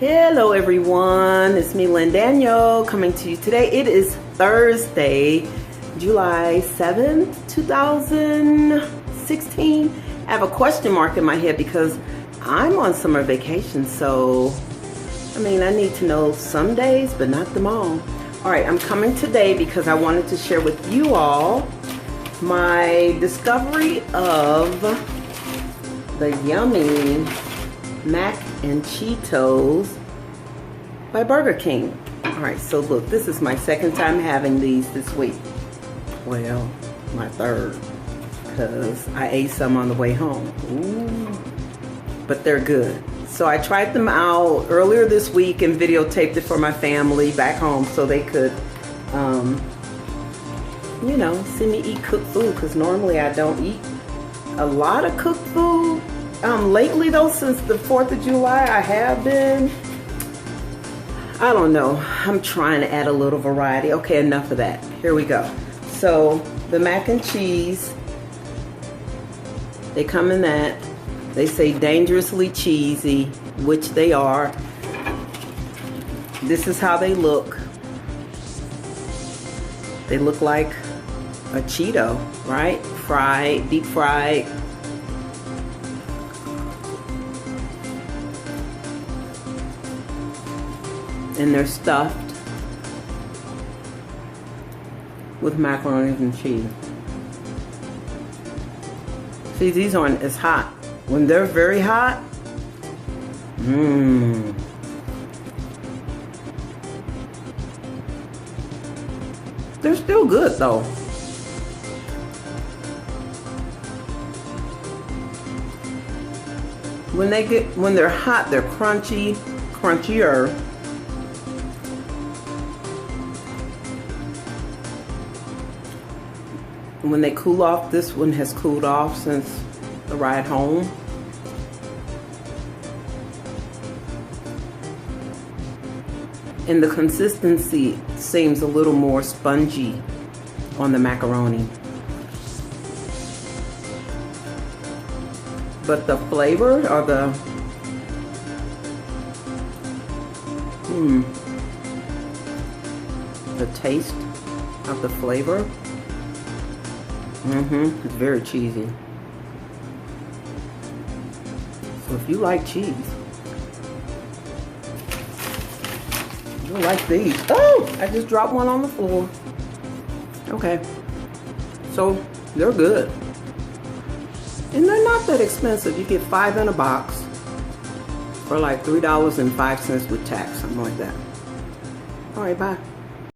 Hello everyone, it's me Lynn Daniel coming to you today. It is Thursday, July 7th, 2016. I have a question mark in my head because I'm on summer vacation, so I need to know some days but not them all. Alright, I'm coming today because I wanted to share with you all my discovery of the yummy mac and Cheetos by Burger King. Alright, so look, this is my second time having these this week. Well, my third, because I ate some on the way home. Ooh, but they're good. So I tried them out earlier this week and videotaped it for my family back home so they could, you know, see me eat cooked food, because normally I don't eat a lot of cooked food. Lately though, since the 4th of July, I have been, I don't know, I'm trying to add a little variety. Okay, enough of that. Here we go. So, the mac and cheese, they come in that. They say dangerously cheesy, which they are. This is how they look. They look like a Cheeto, right? Fried, deep fried. And they're stuffed with macaroni and cheese. See, these aren't as hot. When they're very hot, they're still good though. When they're hot, they're crunchy, crunchier. When they cool off, this one has cooled off since the ride home. And the consistency seems a little more spongy on the macaroni. But the flavor or the taste of the flavor, it's very cheesy. So if you like cheese, you'll like these. Oh, I just dropped one on the floor. Okay, so they're good. And they're not that expensive. You get 5 in a box for like $3.05 with tax, something like that. All right, bye.